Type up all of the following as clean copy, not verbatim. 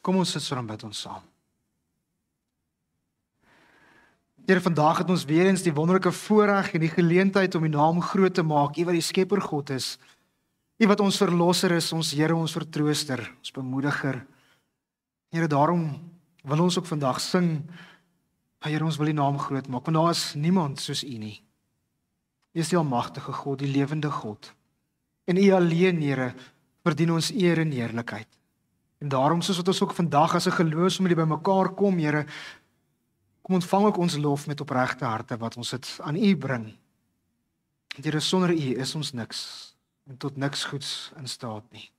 Kom ons sit so dan bid ons saam. Here, vandag het ons weer eens die wonderlike voorreg en die geleentheid om U naam groot te maak, U wat die Skepper God is, U wat ons verlosser is, ons Here, ons vertrooster, ons bemoediger. Here, daarom wil ons ook vandag sing, Here, ons wil U naam groot maak, want daar is niemand soos U nie. U is die almagtige God, die lewende God. En U alleen, Here, verdien ons eer en heerlikheid. En daarom, soos wat ons ook vandag as 'n geloofsfamilie bymekaar kom, Here, kom ontvang ook ons lof met opregte harte wat ons dit aan U bring. Here, sonder U is ons niks en tot niks goeds in staat nie.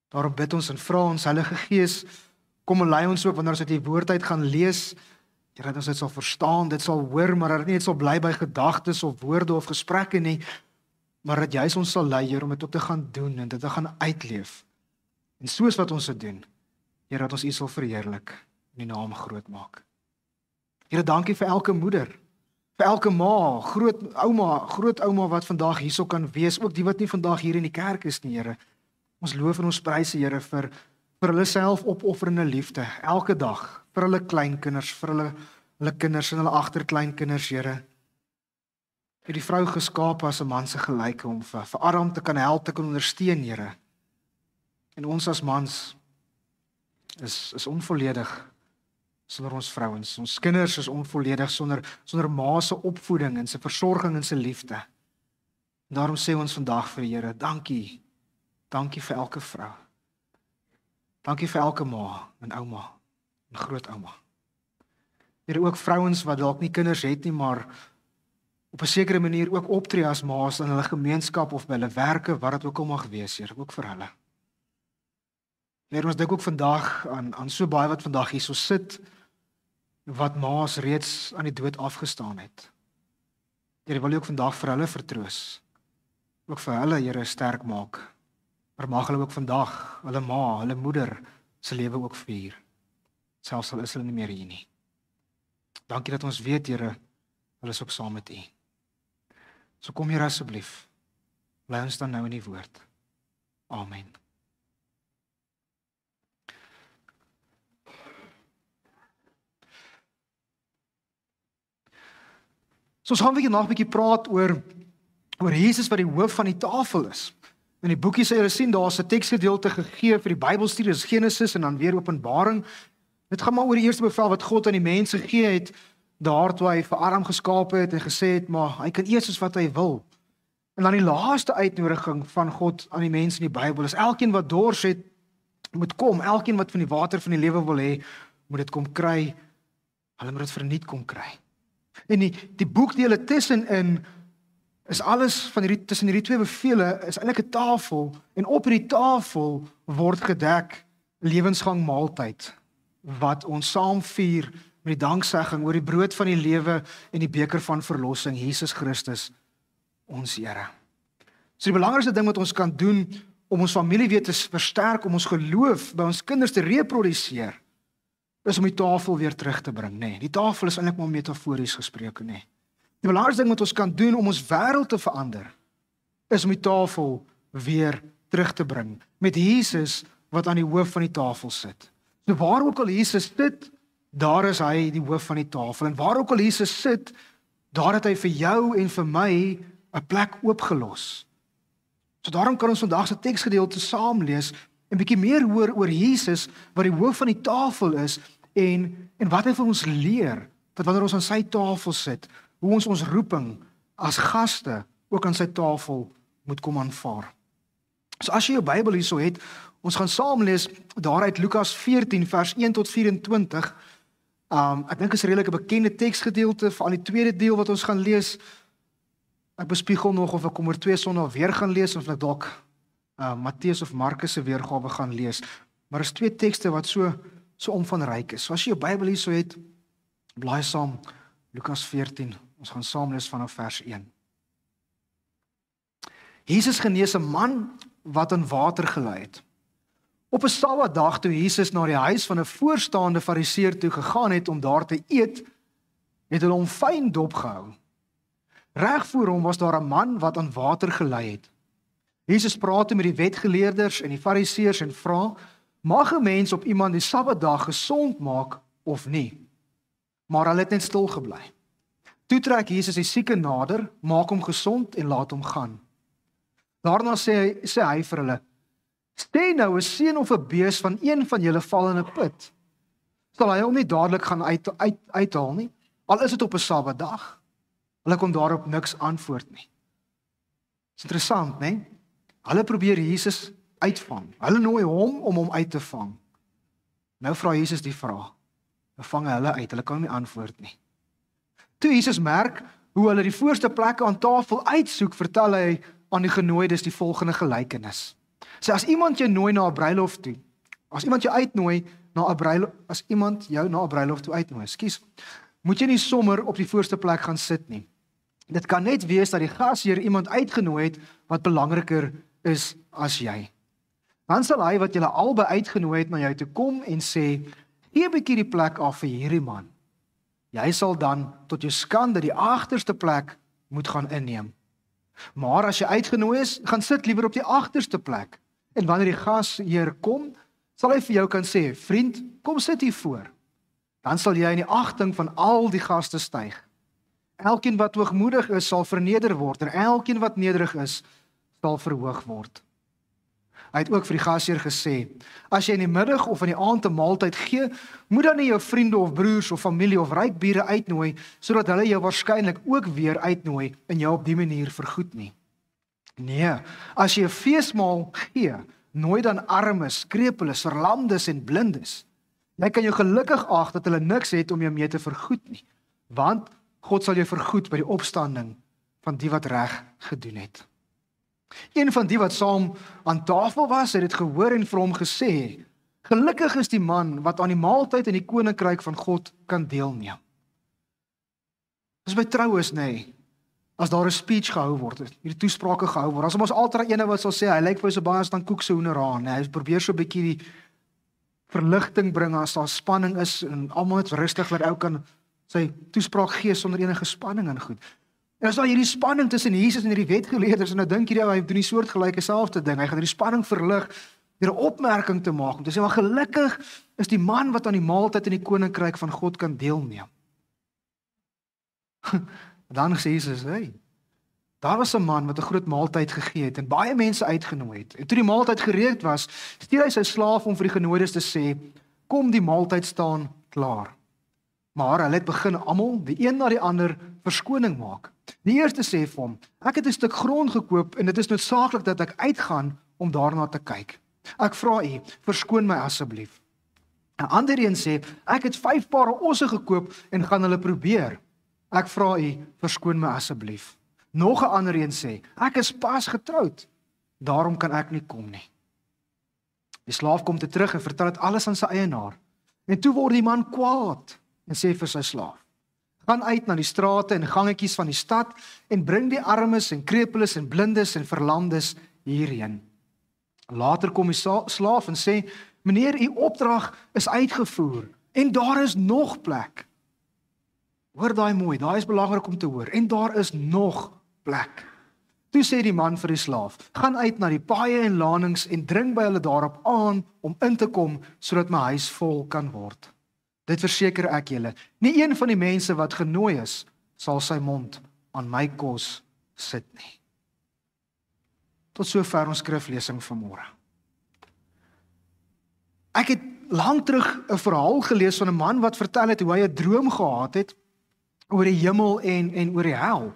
Daarom bid ons en vra ons Heilige Gees, kom en lei ons ook wanneer ons uit die woord uit gaan lees, Here, dat ons dit sal verstaan, dit sal hoor, maar dat dit nie net sal bly by gedagtes of woorde of gesprekke nie, maar dat jy ons sal lei, Here, om dit ook te gaan doen en dit te gaan uitleef. En soos wat ons dit doen, Here, dat ons U sal verheerlik en U naam groot maak. Here, dankie vir elke moeder, vir elke ma, grootouma wat vandag hierso kan wees, ook die wat nie vandag hier in die kerk is nie, Here. Ons loof en ons prys, Here, vir hulle self opofferende liefde, elke dag, vir hulle kleinkinders, vir hulle kinders en hulle agterkleinkinders, Here. Het die vrou geskaap as 'n man se gelyke om vir Adam te kan help, te kan ondersteun, Here. En ons as mans is onvolledig sonder ons vrouens. Ons kinders is onvolledig sonder ma se opvoeding en se versorging en se liefde. En daarom sê ons vandag vir die Here, dankie. Dankie vir elke vrou. Dankie vir elke ma en ouma en grootouma. Here, ook vrouens wat dalk nie kinders het nie, maar op 'n sekere manier ook optree as ma's in hulle gemeenskap of by hulle werke, wat dit ook al mag wees, Here, ook vir hulle. Here, ons dink ook vandag aan so baie wat vandag hier so sit, wat ma's reeds aan die dood afgestaan het. Here, wil U ook vandag vir hulle vertroos. Ook vir hulle, Here, sterk maak. Maar mag hulle ook vandag, hulle ma, hulle moeder, se lewe ook vier. Selfs al is hulle nie meer hier nie. Dankie dat ons weet, Here, hulle is ook saam met U. So kom, Here, asseblief. Bly ons dan nou in die woord. Amen. So ons gaan vandag 'n bietjie praat oor Jesus wat die hoof van die tafel is. In die boekie sal julle sien, daar's 'n teksgedeelte gegee vir die Bybelstudie, dis Genesis en dan weer Openbaring. Dit gaan maar oor die eerste bevel wat God aan die mens gegee het, daar toe hy vir Adam geskaap het en gesê het, maar hy kan eet soos wat hy wil. En dan die laaste uitnodiging van God aan die mense in die Bybel is, elkeen wat dors het, moet kom, elkeen wat van die water van die lewe wil hê, moet dit kom kry, hulle moet dit verniet kom kry. En die boekdele tussenin is alles van tussen hierdie twee bevele is eintlik 'n tafel, en op hierdie tafel word gedek lewensgang maaltyd wat ons saam vier met die danksegging oor die brood van die lewe en die beker van verlossing, Jesus Christus, ons Here. So die belangrikste ding wat ons kan doen om ons familie weer te versterk, om ons geloof by ons kinders te reproduseer, is om die tafel weer terug te bring, nee. Die tafel is eintlik maar metafories gesproke, nee. Die belangrikste ding wat ons kan doen om ons wêreld te verander, is om die tafel weer terug te bring, met Jesus wat aan die hoof van die tafel sit. So waar ook al Jesus sit, daar is hy die hoof van die tafel, en waar ook al Jesus sit, daar het hy vir jou en vir my 'n plek oopgelos. So daarom kan ons vandag se teksgedeelte saam lees, en bietjie meer hoor oor Jesus, wat die hoof van die tafel is, en wat hy vir ons leer, dat wanneer ons aan sy tafel sit, hoe ons roeping as gaste ook aan sy tafel moet kom aanvaar. So as jy jou Bybel hierso het, ons gaan saam lees daaruit Lukas 14 vers 1 tot 24. Ek dink is 'n redelike bekende teksgedeelte, veral die tweede deel wat ons gaan lees. Ek bespiegel nog of ek hom oor 2 Sondae weer gaan lees, of ek dalk Matteus of Markus se weergawe gaan lees. Maar is 2 tekste wat so omvangryk is. So as jy jou Bybel hierso het, blaai saam Lukas 14. Ons gaan saam lees vanaf vers 1. Jesus genees 'n man wat aan water gelei het. Op 'n Sabbatdag toe Jesus na die huis van 'n voorstaande Fariseer toe gegaan het om daar te eet, het hulle hom fyn dopgehou. Reg voor hom was daar 'n man wat aan water gelei het. Jesus praat met die wetgeleerders en die Fariseërs en vra, mag 'n mens op iemand die Sabbatdag gesond maak of nie? Maar hulle het net stil gebly. Toe trek Jesus die sieke nader, maak hom gesond en laat hom gaan. Daarna sê hy vir hulle, stel nou 'n seun of 'n bees van een van julle val in 'n put. Sal hy hom nie dadelik gaan uithaal nie, al is dit op 'n Sabbatdag? Hulle kon daarop niks antwoord nie. Dis interessant, né? Hulle probeer Jesus uitvang. Hulle nooi hom om hom uit te vang. Nou vra Jesus die vraag. Nou vang hulle uit, hulle kan nie antwoord nie. Toe Jesus merk hoe hulle die voorste plekke aan tafel uitsoek, vertel hy aan die genooides die volgende gelykenis. Sê as iemand jou nooi na 'n bruiloft toe, as iemand jou na 'n bruiloft toe uitnooi, moet jy nie sommer op die voorste plek gaan sit nie. Dit kan net wees dat die gasheer iemand uitgenooi het wat belangriker is as jy. Dan sal hy wat julle albei uitgenooi het na jou toe kom en sê, gee 'n bietjie die plek af vir hierdie man. Jy sal dan tot jou skande die agterste plek moet gaan inneem. Maar as jy uitgenooi is, gaan sit liewer op die agterste plek. En wanneer die gasheer kom, sal hy vir jou kan sê, vriend, kom sit hier voor. Dan sal jy in die agting van al die gaste styg. Elkeen wat hoogmoedig is, sal verneder word, en elkeen wat nederig is, sal verhoog word. Hy het ook vir die gasheer gesê, as jy in die middag of in die aand 'n maaltyd gee, moet dan nie jou vriende of broers of familie of ryk bure uitnooi, sodat hulle jou waarskynlik ook weer uitnooi en jou op die manier vergoed nie. Nee, as jy 'n feesmaal gee, nooi dan armes, krepeles, verlamdes en blindes. Jy kan jou gelukkig ag dat hulle niks het om jou mee te vergoed nie, want God sal jou vergoed by die opstanding van die wat reg gedoen het. Een van die wat saam aan tafel was, het dit gehoor en vir hom gesê, gelukkig is die man wat aan die maaltyd in die koninkryk van God kan deelneem. Dis by troues, nee, as daar 'n speech gehou word, hierdie toesprake gehou word, as ons altyd ene wat sal sê, hy lyk vir so baie as dan koek se hoenderhaan, nee, hy probeer so 'n bietjie die verligting bring as daar spanning is en almal net rustig laat ou kan sy toespraak gee sonder enige spanning en goed. En as daar hierdie spanning tussen Jesus en hierdie wetgeleerders en nou dink jy hy doen die soortgelyke selfde ding. Hy gaan hierdie spanning verlig deur 'n opmerking te maak om te sê maar gelukkig is die man wat aan die maaltyd in die koninkryk van God kan deelneem. Dan sê Jesus, hey, daar was 'n man wat 'n groot maaltyd gegee het en baie mense uitgenooi het. En toe die maaltyd gereed was, stuur hy sy slaaf om vir die genooides te sê, kom die maaltyd staan klaar. Maar hulle het begin almal, die een na die ander, verskoning maak. Die eerste sê vir hom, ek het 'n stuk grond gekoop en dit is noodsaaklik dat ek uitgaan om daarna te kyk. Ek vra u, verskoon my asseblief. 'n Ander een sê, ek het 5 pare osse gekoop en gaan hulle probeer. Ek vra u, verskoon my asseblief. Nog 'n ander een sê, ek is pas getroud, daarom kan ek nie kom nie. Die slaaf kom terug en vertel dit alles aan sy eienaar. En toe word die man kwaad en sê vir sy slaaf, gaan uit na die strate en gangetjies van die stad en bring die armes en krepeles en blindes en verlamdes hierheen. Later kom die slaaf en sê, meneer, u opdrag is uitgevoer en daar is nog plek. Hoor daai mooi, daai is belangrik om te hoor. En daar is nog plek. Toe sê die man vir die slaaf, gaan uit na die paaie en lanings en dring by hulle daarop aan om in te kom sodat my huis vol kan word. Dit verseker ek julle, nie een van die mense wat genooi is, sal sy mond aan my kos sit nie. Tot sover ons skriflesing vanmôre. Ek het lank terug 'n verhaal gelees van 'n man wat vertel het hoe hy 'n droom gehad het oor die hemel en oor die hel.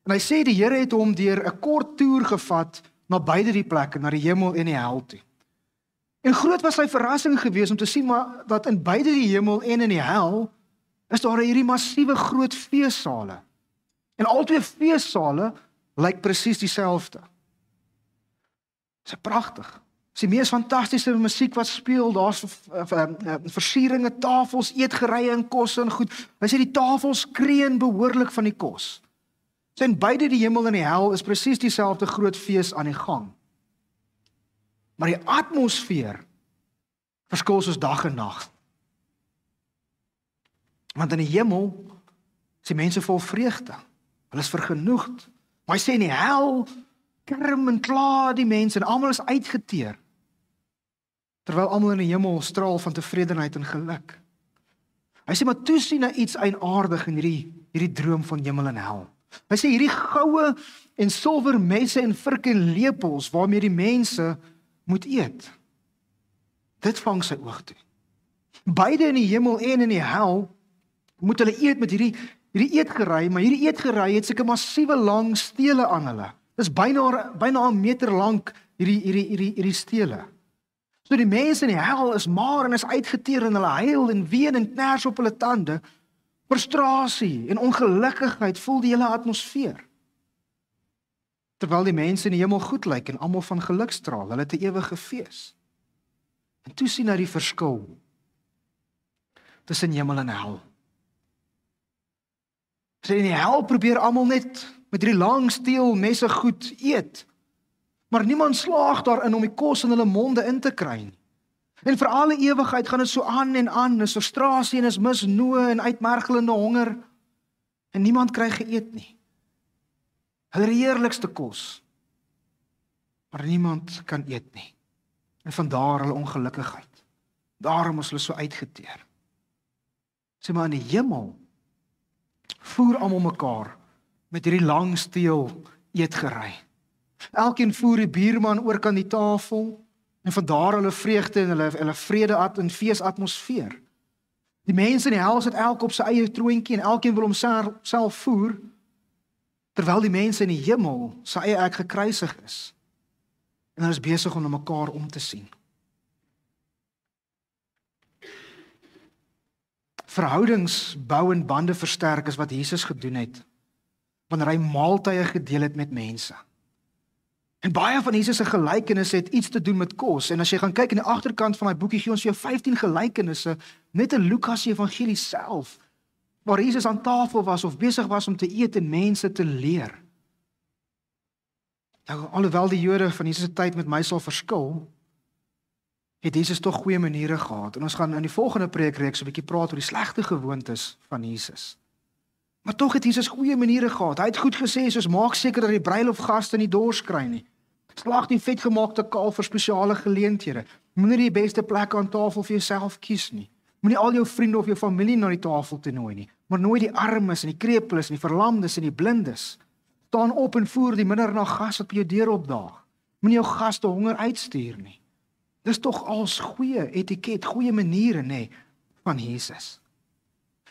En hy sê die Here het hom deur 'n kort toer gevat na beide die plekke, na die hemel en die hel toe. En groot was sy verrassing geweest om te sien maar dat in beide die hemel en in die hel is daar hierdie massiewe groot feessale. En albei feessale lyk presies dieselfde. Dit is pragtig. Dis die mees fantastiese musiek wat speel, daar's versieringe, tafels, eetgerye en kos en goed. Hy sê die tafels kreun behoorlik van die kos. So in beide die hemel en die hel is presies dieselfde groot fees aan die gang. Maar die atmosfeer verskil soos dag en nag. Want in die hemel is die mense vol vreugde. Hulle is vergenoegd. Maar hy sê in die hel kerm en kla die mense en almal is uitgeteer. terwyl almal in die hemel straal van tevredenheid en geluk. Hy sê, maar toe sien hy iets eienaardig in hierdie droom van hemel en hel. Hy sê, hierdie goue en silwer messe en virke en lepels waarmee die mense moet eet. Dit vang sy oog toe. Beide in die hemel en in die hel moet hulle eet met hierdie eetgerei, maar hierdie eetgerei het seker massiewe lang stele aan hulle. Dis byna 'n meter lank hierdie stele. So die mense in die hel is maar en is uitgeteer en hulle huil en ween en kners op hulle tande. Frustrasie en ongelukkigheid voel die hele atmosfeer. Terwyl die mense in die hemel goed lyk en almal van geluk straal, hulle het 'n ewige fees. En toe sien hy die verskil tussen hemel en hel. So in die hel probeer almal net met hierdie lang steel messe goed eet. Maar niemand slaag daarin om die kos in hulle monde in te kry nie. En vir alle ewigheid gaan dit so aan en aan, is frustrasie en is misnoë en uitmergelende honger. En niemand kry geëet nie. Hulle heerlikste kos. Maar niemand kan eet nie. En vandaar hulle ongelukkigheid. Daarom is hulle so uitgeteer. Sê maar in die hemel voer almal mekaar met hierdie lang steel eetgerei. Elkeen voer die buurman oor kan die tafel en vandaar hulle vreugde en hulle vrede en feesatmosfeer. Die mense in die hel sit elk op sy eie troontjie en elkeen wil homself voer, terwyl die mense in die hemel sy eie ek gekruisig is. En hulle is besig om na mekaar om te sien. Verhoudings bou en bande versterk is wat Jesus gedoen het, wanneer hy maaltye gedeel het met mense. En baie van Jesus se gelykenisse het iets te doen met kos. En as jy gaan kyk in die agterkant van daai boekie, gee ons vir jou 15 gelykenisse, net in Lukas se evangelie self, waar Jesus aan tafel was of besig was om te eet en mense te leer. Nou, alhoewel die Jode van Jesus se tyd met my sal verskil, het Jesus tog goeie maniere gehad. En ons gaan in die volgende preekreeks 'n bietjie praat oor die slegte gewoontes van Jesus. Maar tog het Jesus goeie maniere gehad. Hy het goed gesê, soos maak seker dat die bruilofgaste nie dors kry nie. Slag die vetgemaakte kalf vir spesiale geleenthede. Moenie die beste plek aan tafel vir jouself kies nie. Moenie al jou vriende of jou familie na die tafel toe nooi nie, maar nooi die armes en die krepeles en die verlamdes en die blindes. Staan op en voer die minder na gas wat by jou deur opdaag. Moenie jou gaste honger uitstuur nie. Dis tog als goeie etiket, goeie maniere, nê, van Jesus.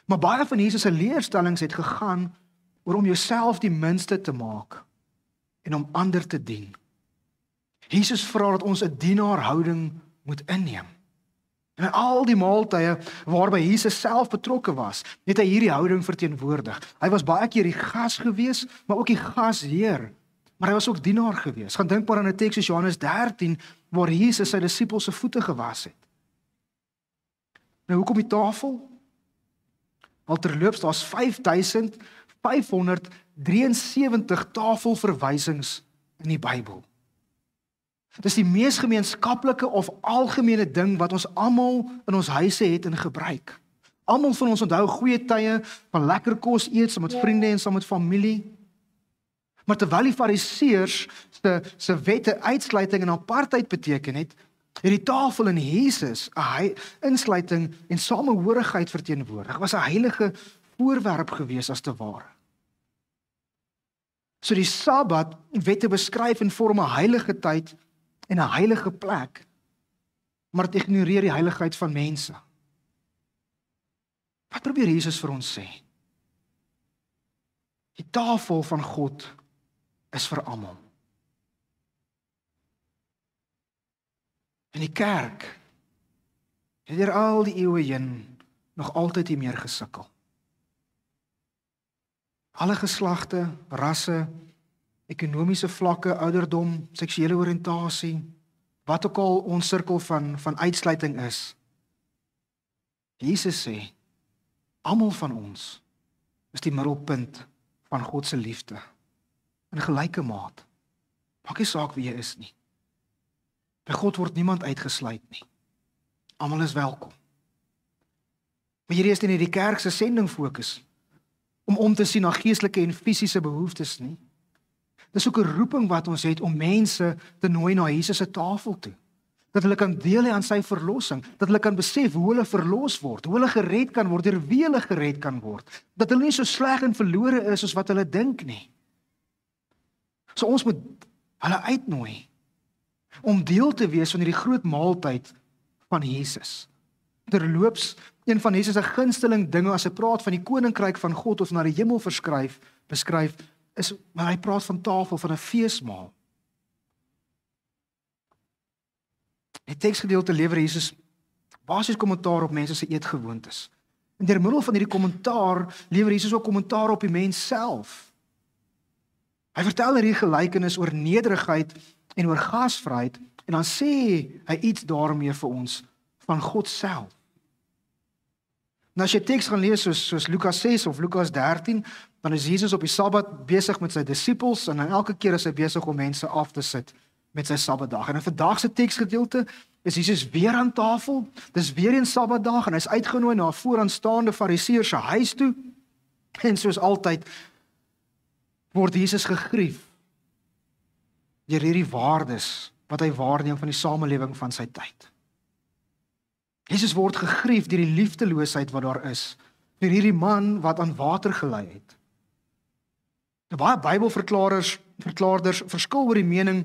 Maar baie van Jesus se leerstellings het gegaan oor om jouself die minste te maak en om ander te dien. Jesus vra dat ons 'n dienaarhouding moet inneem. En in al die maaltye waarby Jesus self betrokke was, het hy hierdie houding verteenwoordig. Hy was baie keer die gas gewees, maar ook die gasheer. Maar hy was ook dienaar gewees. Gaan dink maar aan 'n teks soos Johannes 13, waar Jesus sy disippels se voete gewas het. Nou hoekom die tafel? Al terloops, daar's 5573 tafelverwysings in die Bybel. Dis die mees gemeenskaplike of algemene ding wat ons almal in ons huise het en gebruik. Almal van ons onthou goeie tye van lekker kos eet saam met vriende en saam met familie. Maar terwyl die Fariseërs se wette uitsluiting en apartheid beteken het die tafel in Jesus 'n insluiting en samehorigheid verteenwoordig. Was 'n heilige voorwerp gewees as te ware. So die Sabbat wette beskryf en vorm 'n heilige tyd en 'n heilige plek, maar dit ignoreer die heiligheid van mense. Wat probeer Jesus vir ons sê? Die tafel van God is vir almal. En die kerk het deur al die eeue heen nog altyd hiermee gesukkel. Alle geslagte, rasse, ekonomiese vlakke, ouderdom, seksuele oriëntasie, wat ook al ons sirkel van uitsluiting is. Jesus sê, almal van ons is die middelpunt van God se liefde in gelyke maat. Maak nie saak wie jy is nie. By God word niemand uitgesluit nie. Almal is welkom. Maar hierdie is nie die kerk se sending fokus om te sien na geestelike en fisiese behoeftes nie. Dis ook 'n roeping wat ons het om mense te nooi na Jesus se tafel toe. Dat hulle kan deel hê aan sy verlossing, dat hulle kan besef hoe hulle verlos word, hoe hulle gered kan word, deur wie hulle gered kan word, dat hulle nie so sleg en verlore is soos wat hulle dink nie. So ons moet hulle uitnooi om deel te wees van hierdie groot maaltyd van Jesus. Terloops, een van Jesus se gunsteling dinge as hy praat van die koninkryk van God of na die hemel beskryf, is maar hy praat van tafel, van 'n feesmaal. Die teksgedeelte lewer Jesus basies kommentaar op mense se eetgewoontes. En deur middel van hierdie kommentaar lewer Jesus ook kommentaar op die mens self. Hy vertel hierdie gelykenis oor nederigheid en oor gasvryheid en dan sê hy iets daarmee vir ons van God self. Nou as jy teks gaan lees soos Lukas 6 of Lukas 13, dan is Jesus op die Sabbat besig met sy disippels en dan elke keer is hy besig om mense af te sit met sy Sabbatdag. En in vandag se teksgedeelte is Jesus weer aan tafel. Dis weer 'n Sabbatdag en hy's uitgenooi na 'n vooraanstaande Fariseër se huis toe. En soos altyd word Jesus gegrief deur hierdie waardes wat hy waarneem van die samelewing van sy tyd. Jesus word gegrief deur die liefdeloosheid wat daar is, deur hierdie man wat aan water gelei het. Baie Bybelverklaarders verskil oor die mening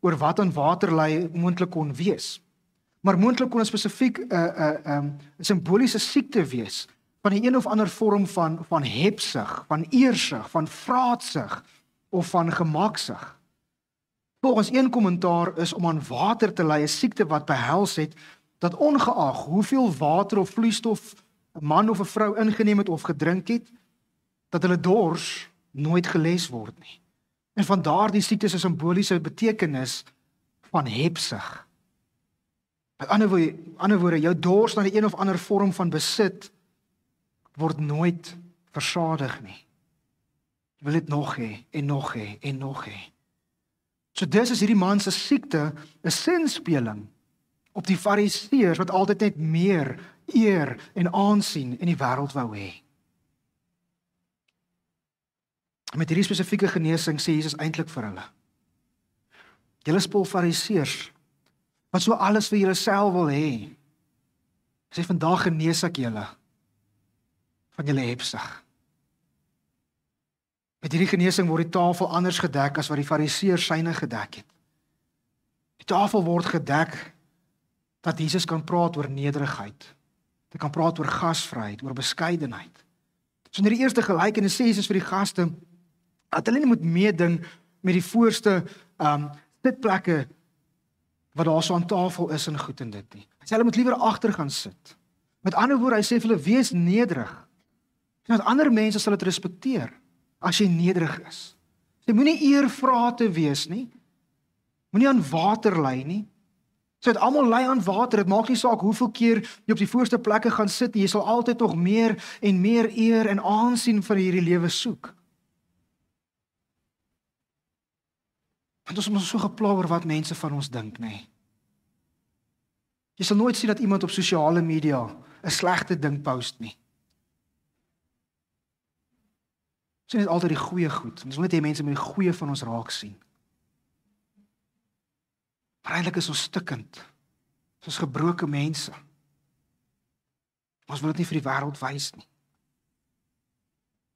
oor wat aan water lei moontlik kon wees. Maar moontlik kon 'n spesifiek 'n simboliese siekte wees van 'n of ander vorm van hebsug, van eersug, van vraatsug of van gemaksug. Volgens een kommentaar is om aan water te ly 'n siekte wat behels het dat ongeag hoeveel water of vloeistof 'n man of 'n vrou ingeneem het of gedrink het, dat hulle dors nooit geles word nie. En van daardie siekte se simboliese betekenis van hebsug. Met ander woorde, jou dors na die een of ander vorm van besit word nooit versadig nie. Jy wil dit nog hê en nog hê en nog hê. So dis is hierdie man se siekte 'n sinspeling op die Fariseërs wat altyd net meer eer en aansien in die wêreld wou hê. Met hierdie spesifieke genesing sê Jesus eintlik vir hulle: Julle spul Fariseërs wat so alles vir julleself wil hê. Sê vandag genees ek julle van julle hebsug. Met hierdie genesing word die tafel anders gedek as wat die Fariseërs syne gedek het. Die tafel word gedek dat Jesus kan praat oor nederigheid. Hy kan praat oor gasvryheid, oor beskeidenheid. So in die eerste gelykenis sê Jesus vir die gaste dat hulle nie moet meeding met die voorste sitplekke wat daar so aan tafel is en goed en dit nie. Hy sê hulle moet liewer agter gaan sit. Met ander woorde, hy sê vir hulle wees nederig. Sodat ander mense sal dit respekteer as jy nederig is. Jy moenie eervrate wees nie. Moenie aan water ly nie. Sodat almal ly aan water. Dit maak nie saak hoeveel keer jy op die voorste plekke gaan sit nie. Jy sal altyd nog meer en meer eer en aansien vir hierdie lewe soek. Want ons is so gepla oor wat mense van ons dink, nê. Jy sal nooit sien dat iemand op sosiale media 'n slegte ding post nie. Ons sien net altyd die goeie goed. Ons wil net hê mense moet die goeie van ons raak sien. Maar eintlik is ons stikkend. Ons is gebroke mense. Ons wil dit nie vir die wêreld wys nie.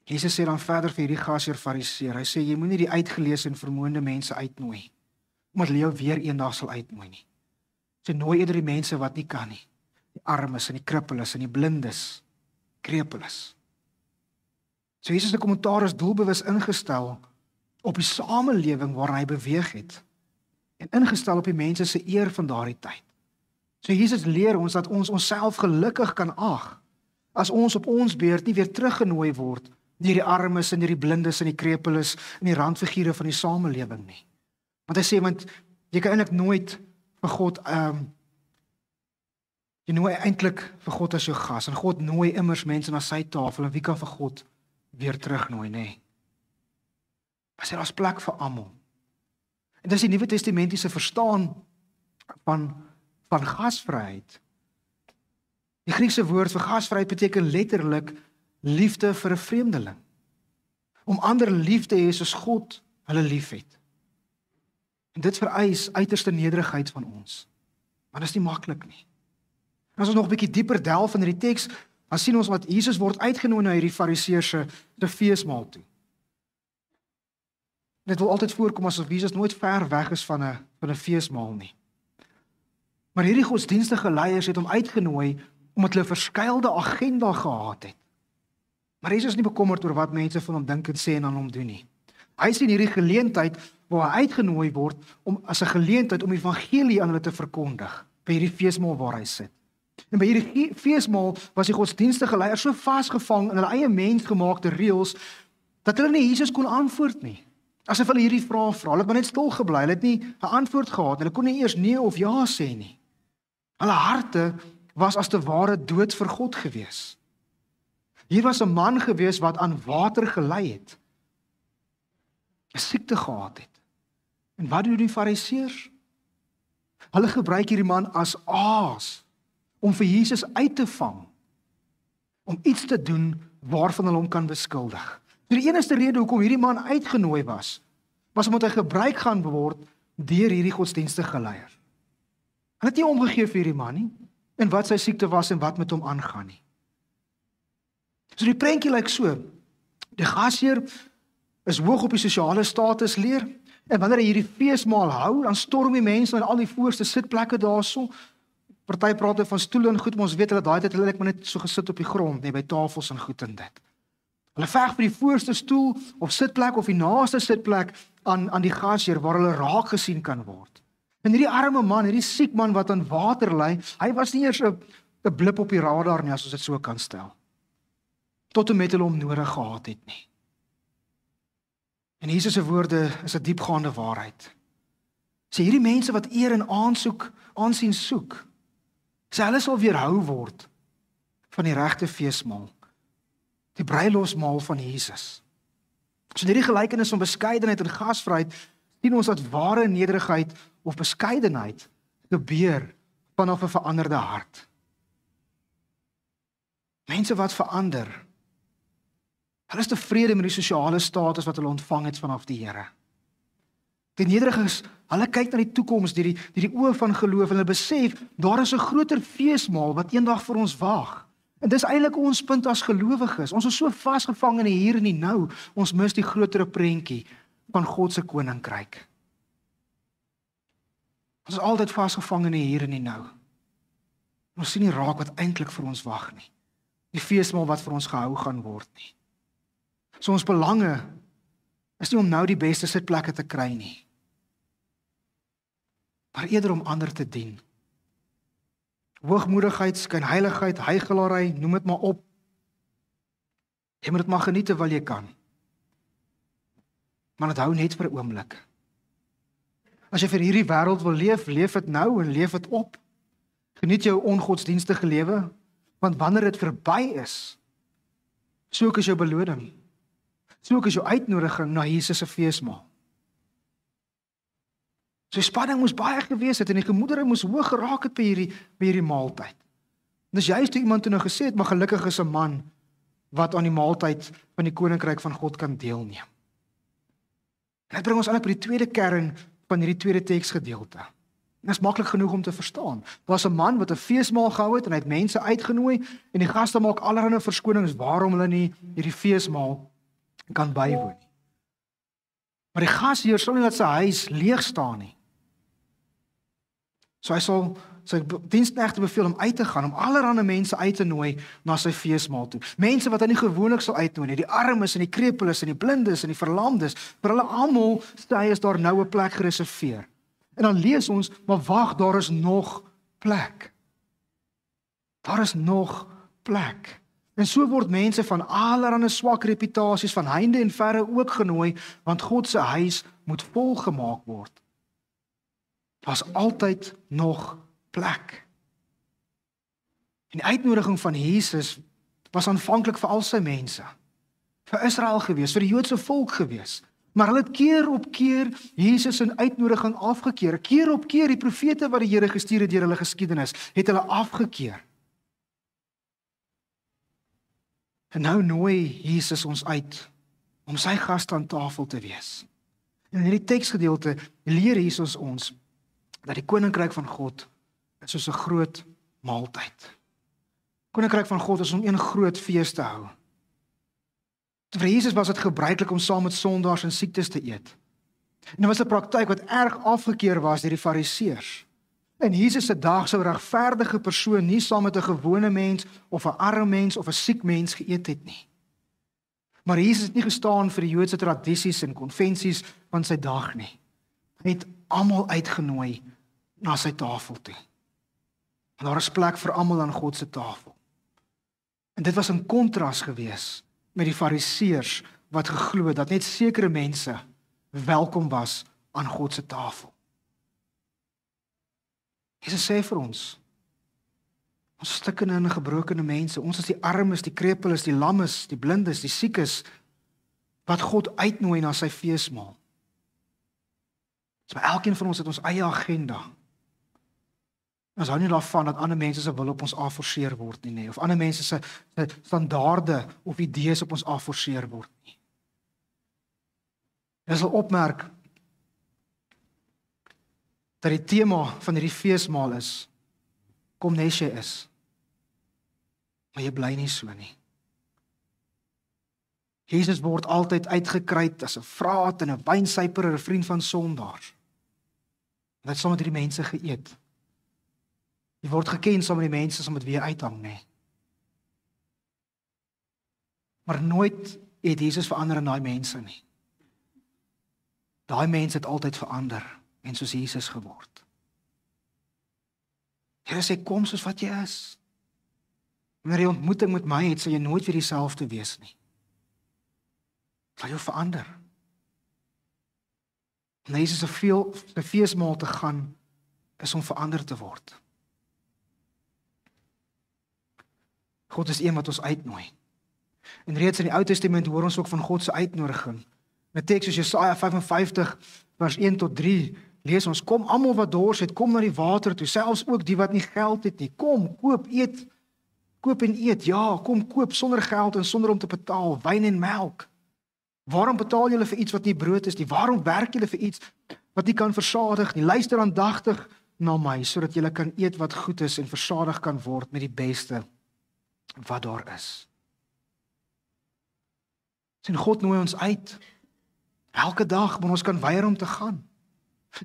Jesus sê dan verder vir hierdie gasheer Fariseër. Hy sê jy moenie die uitgeleese en vermoënde mense uitnooi, omdat hulle jou weer eendag sal uitnooi nie. Sy nooi eerder die mense wat nie kan nie. Die armes en die krippeles en die blindes, krepeles. So Jesus se kommentaar is doelbewus ingestel op die samelewing waarin hy beweeg het en ingestel op die mense se eer van daardie tyd. So Jesus leer ons dat ons onsself gelukkig kan ag as ons op ons beurt nie weer teruggenooi word deur die armes en deur die blindes en die krepeles en die randfigure van die samelewing nie. Want hy sê want jy kan eintlik nooit vir God jy nooi eintlik vir God as jou gas en God nooi immers mense na sy tafel en wie kan vir God weer terugnooi, nê? Hy sê daar's plek vir almal. En dis die Nuwe Testamentiese verstaan van gasvryheid. Die Griekse woord vir gasvryheid beteken letterlik liefde vir 'n vreemdeling. Om ander lief te hê soos God hulle liefhet. En dit vereis uiterste nederigheid van ons. Maar dit is nie maklik nie. As ons nog 'n bietjie dieper delf in hierdie teks, dan sien ons dat Jesus word uitgenooi na hierdie Fariseërs se feesmaal toe. Dit wil altyd voorkom asof Jesus nooit ver weg is van 'n feesmaal nie. Maar hierdie godsdienstige leiers het hom uitgenooi omdat hulle 'n verskuilde agenda gehad het. Maar Jesus is nie bekommerd oor wat mense van hom dink en sê en aan hom doen nie. Hy sien hierdie geleentheid waar hy uitgenooi word om as 'n geleentheid om die evangelie aan hulle te verkondig by hierdie feesmaal waar hy sit. En by hierdie feesmaal was die godsdienstige leiers so vasgevang in hulle eie mensgemaakte reëls dat hulle nie Jesus kon antwoord nie. Asof hulle hierdie vrae vra, hulle het maar net stil gebly, hulle het nie 'n antwoord gehad, hulle kon nie eers nee of ja sê nie. Hulle harte was as te ware dood vir God gewees. Hier was 'n man gewees wat aan water gelei het, 'n siekte gehad het. En wat doen die Fariseërs? Hulle gebruik hierdie man as aas om vir Jesus uit te vang, om iets te doen waarvan hulle hom kan beskuldig. So die enigste rede hoekom hierdie man uitgenooi was omdat hy gebruik gaan word deur hierdie godsdienstige leiers. Hulle het nie omgegee vir hierdie man nie, en wat sy siekte was en wat met hom aangaan nie. So die prentjie lyk so, die gasheer is hoog op die sosiale status leer, en wanneer hy hierdie feesmaal hou, dan storm die mense in al die voorste sitplekke daarso. Party praat van stoele en goed, maar ons weet hulle daai tyd hulle het maar net so gesit op die grond, net by tafels en goed en dit. Hulle veg vir die voorste stoel of sitplek of die naaste sitplek aan die gasheer waar hulle raak gesien kan word. En hierdie arme man, hierdie siek man wat aan water ly, hy was nie eers 'n blip op die radar nie, as ons dit so kan stel. Tot en met hulle hom nodig gehad het nie. En Jesus se woorde is 'n diepgaande waarheid. Sê hierdie mense wat eer en aansien soek, sê hulle sal weerhou word van die regte feesmaal, die bruilofsmaal van Jesus. So hierdie gelykenis van beskeidenheid en gasvryheid sien ons dat ware nederigheid of beskeidenheid gebeur vanaf 'n veranderde hart. Mense wat verander, hulle is tevrede met die sosiale status wat hulle ontvang het vanaf die Here. Die nederiges, hulle kyk na die toekoms deur die oë van geloof en hulle besef daar is 'n groter feesmaal wat eendag vir ons wag. En dis eintlik ons punt as gelowiges. Ons is so vasgevang in die hier en die nou, ons mis die groter prentjie van God se koninkryk. Ons is altyd vasgevang in die hier en die nou. Ons sien nie raak wat eintlik vir ons wag nie. Die feesmaal wat vir ons gehou gaan word nie. So ons belange is nie om nou die beste sitplekke te kry nie, maar eerder om ander te dien. Hoogmoedigheid, skynheiligheid, hygelaarry, noem dit maar op. Jy moet dit maar geniet terwyl jy kan. Maar dit hou net vir 'n oomblik. As jy vir hierdie wêreld wil leef, leef dit nou en leef dit op. Geniet jou ongodsdienstige lewe, want wanneer dit verby is, so ook is jou beloning. So ook is jou uitnodiging na Jesus se feesmaal. So die spanning moes baie gewees het en die gemoedere moes hoog geraak het by hierdie maaltyd. Dis juist toe iemand toe nou gesê het, maar gelukkig is 'n man wat aan die maaltyd van die koninkryk van God kan deelneem. En dit bring ons aan by die tweede kern van hierdie tweede teksgedeelte. En dit is maklik genoeg om te verstaan. Daar was 'n man wat 'n feesmaal gehou het en hy het mense uitgenooi en die gaste maak allerlei verskonings waarom hulle nie hierdie feesmaal kan bywoon nie. Maar die gasheer sal nie laat sy huis leeg staan nie. So hy sal sy diensknegte beveel om uit te gaan, om allerlei mense uit te nooi na sy feesmaal toe. Mense wat hy nie gewoonlik sal uitnooi nie, die armes en die krepeles en die blindes en die verlamdes, vir hulle almal sê hy is daar nou 'n plek gereserveer. En dan lees ons, maar wag, daar is nog plek. Daar is nog plek. En so word mense van allerlei swak reputasies van heinde en verre ook genooi, want God se huis moet volgemaak word. Daar's altyd nog plek. En die uitnodiging van Jesus was aanvanklik vir al sy mense, vir Israel gewees, vir die Joodse volk gewees. Maar hulle het keer op keer Jesus se uitnodiging afgekeer. Keer op keer die profete wat die Here gestuur het deur hulle geskiedenis, het hulle afgekeer. En nou nooi Jesus ons uit om sy gaste aan tafel te wees. En in hierdie teksgedeelte leer Jesus ons dat die koninkryk van God is soos 'n groot maaltyd. Koninkryk van God is om een groot fees te hou. Vir Jesus was dit gebruiklik om saam met sondaars en siektes te eet. En dit was 'n praktyk wat erg afgekeur was deur die Fariseërs. En Jesus se dag sou 'n regverdige persoon nie saam met 'n gewone mens of 'n arm mens of 'n siek mens geëet het nie. Maar Jesus het nie gestaan vir die Joodse tradisies en konvensies van sy dag nie. Hy het almal uitgenooi na sy tafel toe. En daar is plek vir almal aan God se tafel. En dit was 'n kontras gewees met die Fariseërs wat geglo het dat net sekere mense welkom was aan God se tafel. Jesus sê vir ons stikkende en gebrokene mense, ons is die armes, die krepeles, die lammes, die blindes, die siekes, wat God uitnooi na sy feesmaal. So elkeen van ons het ons eie agenda. Ons hou nie daarvan dat ander mense se wil op ons afforceer word nie, of ander mense se standaarde of idees op ons afforceer word nie. Jy sal opmerk dat die tema van hierdie feesmaal is, kom nes jy is, maar jy bly nie so nie. Jesus word altyd uitgekruid as 'n vraat en 'n wynsuiper en 'n vriend van sondaars. Hy het saam met hierdie mense geëet. Jy word geken saam met die mense saam met wie jy uithang, nee. Maar nooit het Jesus verander in daai mense nie. Daai mense het altyd verander en soos Jesus geword. Here sê kom soos wat jy is. Wanneer jy ontmoeting met my het, sal jy nooit weer dieselfde wees nie. Sal jou verander. En Jesus se feesmaal te gaan is om verander te word. God is een wat ons uitnooi. En reeds in die Ou Testament hoor ons ook van God se uitnodiging. In 'n teks soos Jesaja 55 vers 1 tot 3 lees ons, kom almal wat dors het, kom na die water toe, selfs ook die wat nie geld het nie. Kom, koop, eet, koop en eet. Ja, kom koop sonder geld en sonder om te betaal, wyn en melk. Waarom betaal julle vir iets wat nie brood is nie? Waarom werk julle vir iets wat nie kan versadig nie? Luister aandagtig na my, sodat julle kan eet wat goed is en versadig kan word met die beste wat daar is. Sien, God nooi ons uit. Elke dag, maar ons kan weier om te gaan.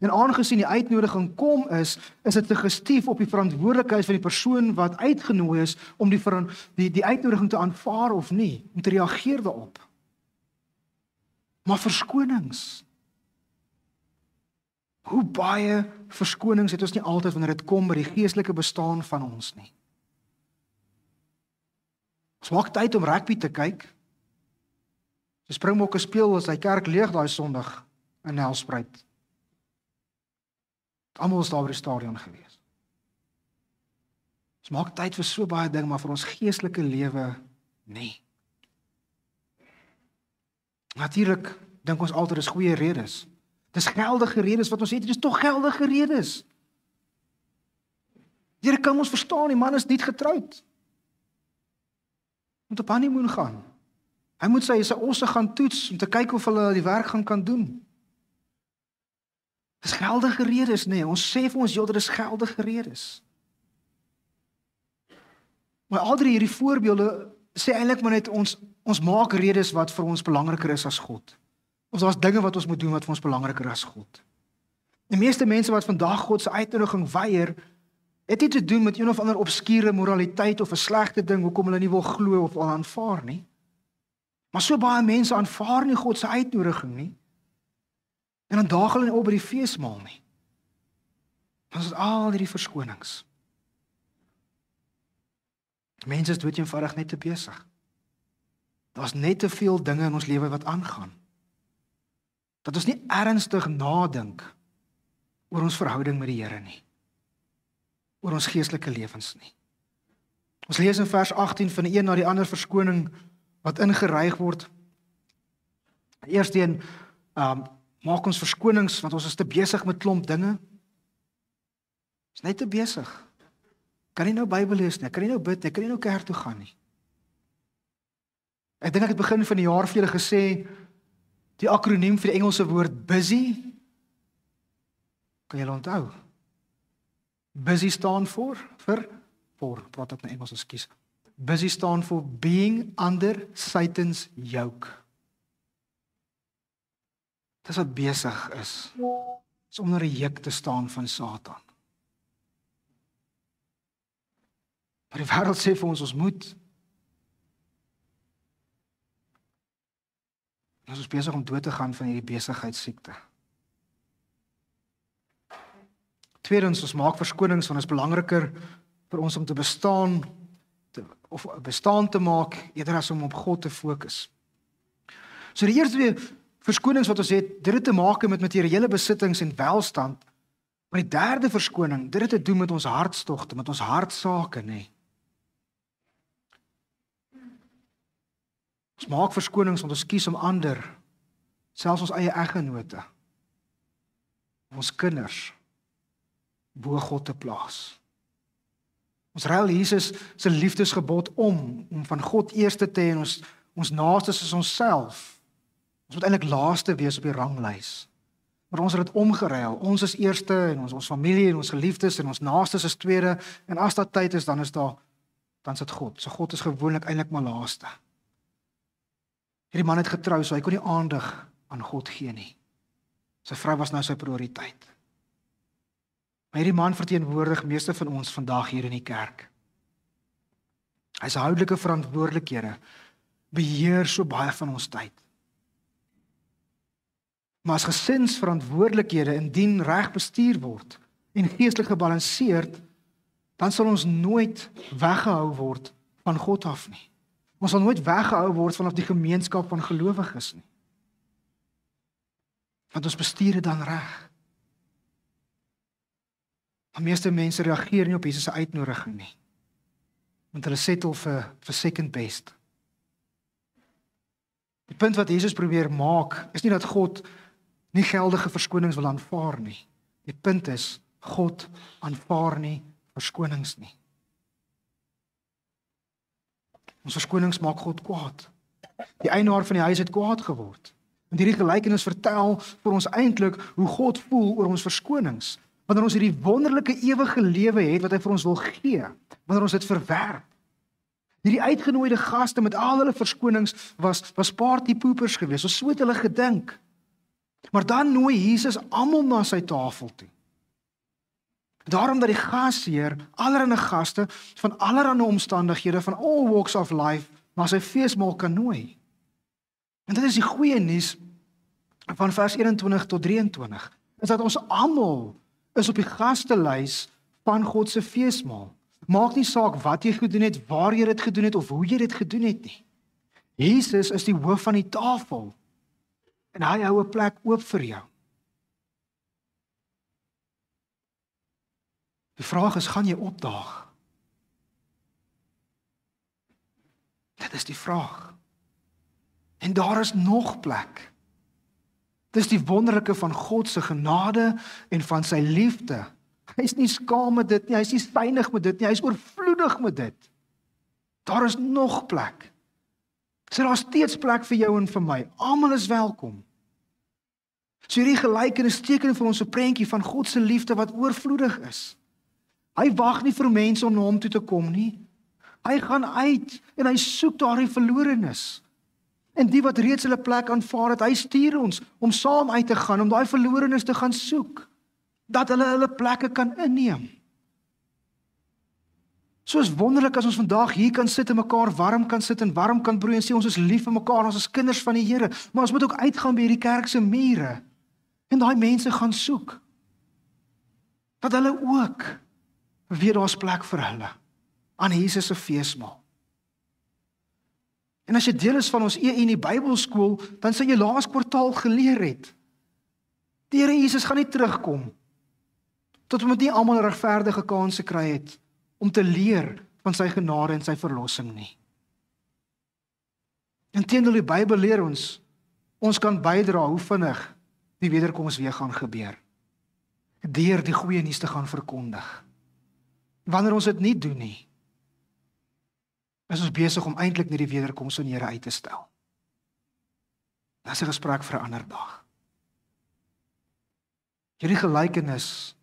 En aangesien die uitnodiging kom is dit 'n gestief op die verantwoordelikheid van die persoon wat uitgenooi is om die uitnodiging te aanvaar of nie, om te reageer daarop. Maar verskonings. Hoe baie verskonings het ons nie altyd wanneer dit kom by die geestelike bestaan van ons nie. Ons maak tyd om rugby te kyk. Die Springbokke speel as hy kerk leeg daai Sondag in Nelspruit. Almal is daar by die stadion gewees. Ons maak tyd vir so baie dinge, maar vir ons geestelike lewe nie. Natuurlik dink ons altyd is goeie redes. Dis geldige redes wat ons het, dit is tog geldige redes. Here kan ons verstaan, die man is nie getroud. Moet op honeymoon gaan. Hy moet sy osse gaan toets om te kyk of hulle die werk kan doen. Dis geldige redes, nee. Ons sê vir ons, ja, dit is geldige redes. Maar al hierdie voorbeelde sê eintlik maar net ons maak redes wat vir ons belangriker is as God. Of daar's dinge wat ons moet doen wat vir ons belangriker is as God. Die meeste mense wat vandag God se uitnodiging weier, het nie te doen met een of ander obskure moraliteit of 'n slegte ding hoekom hulle nie wil glo of al aanvaar nie. Maar so baie mense aanvaar nie God se uitnodiging nie. En dan daag hulle nie op by die feesmaal nie. Dan is dit al hierdie verskonings. Mense is dood eenvoudig net te besig. Daar's net te veel dinge in ons lewe wat aangaan. Dat ons nie ernstig nadink oor ons verhouding met die Here nie. Oor ons geestelike lewens nie. Ons lees in vers 18 van die een na die ander verskoning wat ingeryg word. Eerstens maak ons verskonings want ons is te besig met klomp dinge. Is net te besig. Kan nie nou Bybel lees nie, kan nie nou bid nie, kan nie nou kerk toe gaan nie. Ek dink ek het begin van die jaar vir julle gesê die akroniem vir die Engelse woord busy. Kan julle onthou? Busy staan praat ek nou Engels, ekskuus. Busy staan for being under Satan's yoke. Dis wat besig is om onder 'n juk te staan van Satan. Maar die wêreld sê vir ons moet. Ons is besig om dood te gaan van hierdie besigheidssiekte. Tweedens, ons maak verskonings want dit is belangriker vir ons om te bestaan te maak eerder as om op God te fokus. So die eerste twee verskonings wat ons het, dit het te maak met materiële besittings en welstand. Maar die derde verskoning, dit het te doen met ons hartstogte, met ons hartsake, nê. Ons maak verskonings want ons kies om ander, selfs ons eie eggenote, ons kinders, bo God te plaas. Ons ruil Jesus se liefdesgebod om van God eerste te hê en ons naastes is onsself. Ons moet eintlik laaste wees op die ranglys. Maar ons het dit omgeruil. Ons is eerste en ons familie en ons geliefdes en ons naastes is tweede en as daar tyd is dan is dit God. So God is gewoonlik eintlik maar laaste. Hierdie man het getrou, so hy kon nie aandag aan God gee nie. Sy vrou was nou sy prioriteit. Maar hierdie man verteenwoordig meeste van ons vandag hier in die kerk. Hy se houdelike verantwoordelikhede beheer so baie van ons tyd. Maar as gesinsverantwoordelikhede indien reg bestuur word en geestelik gebalanseerd, dan sal ons nooit weggehou word van God af nie. Ons sal nooit weggehou word vanaf die gemeenskap van gelowiges nie. Want ons bestuur dit dan reg. Maar meeste mense reageer nie op Jesus se uitnodiging nie. Want hulle settle vir second best. Die punt wat Jesus probeer maak, is nie dat God nie geldige verskonings wil aanvaar nie. Die punt is, God aanvaar nie verskonings nie. Ons verskonings maak God kwaad. Die eienaar van die huis het kwaad geword. En hierdie gelykenis vertel vir ons eintlik hoe God voel oor ons verskonings. Wanneer ons hierdie wonderlike ewige lewe het wat hy vir ons wil gee, wanneer ons dit verwerp. Hierdie uitgenooide gaste met al hulle verskonings was partypoopers geweest. Ons so het hulle gedink. Maar dan nooi Jesus almal na sy tafel toe. Daarom dat die gasheer allerlei gaste van allerlei omstandighede van all walks of life na sy feesmaal kan nooi. En dit is die goeie nuus van vers 21 tot 23. Is dat ons almal is op die gastelys van God se feesmaal. Maak nie saak wat jy gedoen het, waar jy dit gedoen het of hoe jy dit gedoen het nie. Jesus is die hoof van die tafel. En hy hou 'n plek oop vir jou. Die vraag is, gaan jy opdaag? Dit is die vraag. En daar is nog plek. Dit is die wonderlike van God se genade en van sy liefde. Hy is nie skaam met dit nie, hy is nie stynig met dit nie, hy is oorvloedig met dit. Daar is nog plek. So daar is steeds plek vir jou en vir my. Almal is welkom. So hierdie gelykenis teken vir ons 'n prentjie van God se liefde wat oorvloedig is. Hy wag nie vir mense om na hom toe te kom nie. Hy gaan uit en hy soek daardie verlorenes. En die wat reeds hulle plek aanvaar het, hy stuur ons om saam uit te gaan, om daai verlorenes te gaan soek. Dat hulle plekke kan inneem. Soos wonderlik as ons vandag hier kan sit en mekaar warm kan sit en warm kan broei en sê ons is lief vir mekaar, ons is kinders van die Here, maar ons moet ook uitgaan by hierdie kerk se mure en daai mense gaan soek. Dat hulle ook weet daar's plek vir hulle aan Jesus se feesmaal. En as jy deel is van ons in die Bybelskool, dan sal jy laas kwartaal geleer het. Die Here Jesus gaan nie terugkom tot ons nie almal 'n regverdige kans gekry het om te leer van sy genade en sy verlossing nie. Inteendeel die Bybel leer ons kan bydra hoe vinnig die wederkoms weer gaan gebeur. Deur die goeie nuus te gaan verkondig. Wanneer ons dit nie doen nie, is ons besig om eintlik net die wederkoms van die Here uit te stel. Dit is 'n gesprek vir 'n ander dag. Hierdie gelykenis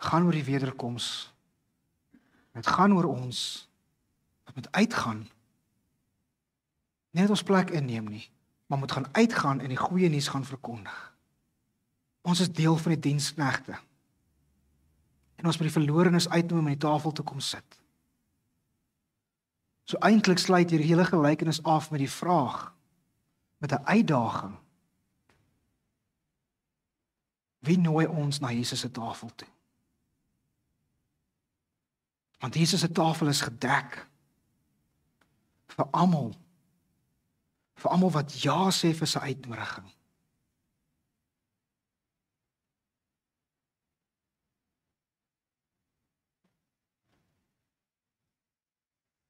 gaan oor die wederkoms. Dit gaan oor ons wat moet uitgaan. Nie net ons plek inneem nie, maar moet gaan uitgaan en die goeie nuus gaan verkondig. Ons is deel van die diensknegte. En ons moet die verlorenes uitnooi om aan die tafel te kom sit. So eintlik sluit hierdie hele gelykenis af met die vraag, met 'n uitdaging. Wie nooi ons na Jesus se tafel toe? Want Jesus se tafel is gedek vir almal wat ja sê vir sy uitnodiging.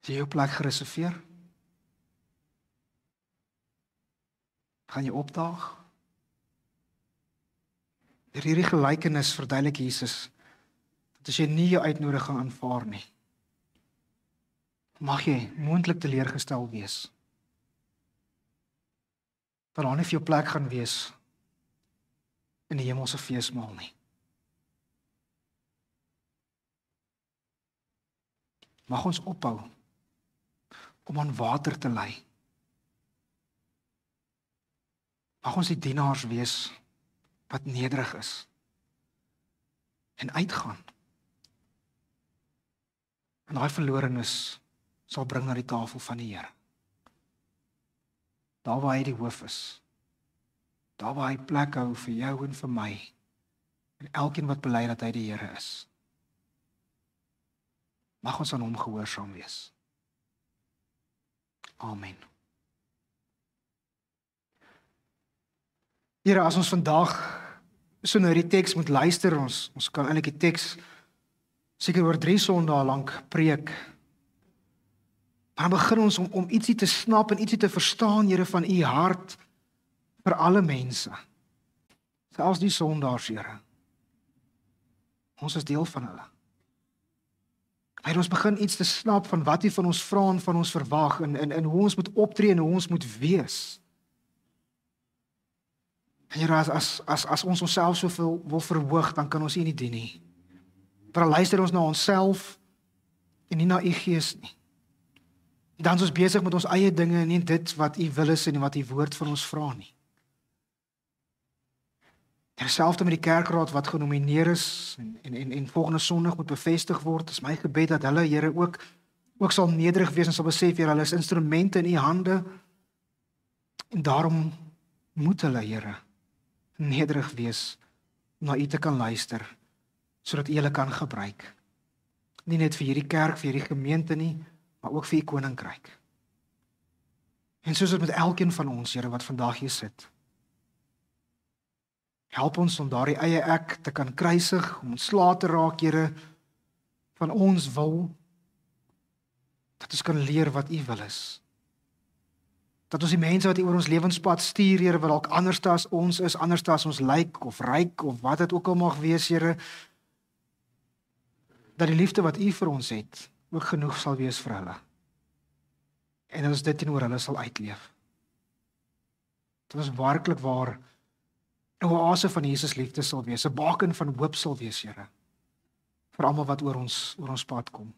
Is jy jou plek gereserveer? Gaan jy opdaag? Deur hierdie gelykenis verduidelik Jesus dat as jy nie jou uitnodiging aanvaar nie, mag jy moontlik teleurgestel wees. Dat daar nie vir jou plek gaan wees in die hemelse feesmaal nie. Mag ons ophou om aan water te ly. Mag ons die dienaars wees wat nederig is en uitgaan. En daai verlorenes sal bring na die tafel van die Here. Daar waar hy die hoof is. Daar waar hy plek hou vir jou en vir my. En elkeen wat bely dat hy die Here is. Mag ons aan hom gehoorsaam wees. Amen. Here, as ons vandag so na die teks moet luister, ons kan eintlik die teks seker oor 3 Sondae lank preek. Maar dan begin ons om ietsie te snap en ietsie te verstaan, Here, van u hart vir alle mense. Selfs die sondaars, Here. Ons is deel van hulle. Maar ons begin iets te snap van wat u van ons vra en van ons verwag en hoe ons moet optree en hoe ons moet wees. En Here, as ons onsself soveel wil verhoog, dan kan ons u nie dien nie. Dan luister ons na onsself en nie na u Gees nie. Dan is ons besig met ons eie dinge en nie dit wat u wil is en wat u woord van ons vra nie. Terselfde met die kerkraad wat genomineer is en volgende Sondag moet bevestig word, is my gebed dat hulle, Here, ook sal nederig wees en sal besef, Here, hulle is instrumente in u hande en daarom moet hulle, Here, nederig wees om na u te kan luister, sodat u hulle kan gebruik. Nie net vir hierdie kerk, vir hierdie gemeente nie, maar ook vir u koninkryk. En soos dit met elkeen van ons, Here, wat vandag hier sit, help ons om daardie eie ek te kan kruisig, om ontslae te raak, Here, van ons wil, dat ons kan leer wat u wil is. Dat ons die mense wat u oor ons lewenspad stuur, Here, wat dalk anders as ons is, anders as ons lyk of ryk of wat dit ook al mag wees, Here, dat die liefde wat u vir ons het, ook genoeg sal wees vir hulle. En dat ons dit teenoor hulle sal uitleef. Dat ons werklik waar 'n oase van Jesus liefde sal wees, 'n baken van hoop sal wees, Here, vir almal wat oor ons pad kom.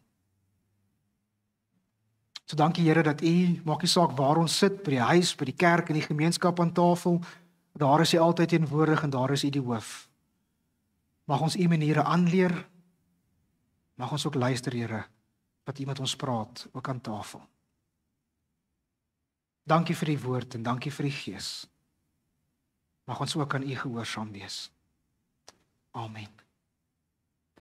So dankie, Here, dat u, maak nie saak waar ons sit, by die huis, by die kerk, in die gemeenskap aan tafel, daar is u altyd teenwoordig en daar is u die hoof. Mag ons u maniere aanleer, mag ons ook luister, Here, wat u met ons praat, ook aan tafel. Dankie vir die woord en dankie vir die Gees. Mag ons ook aan u gehoorsaam wees. Amen.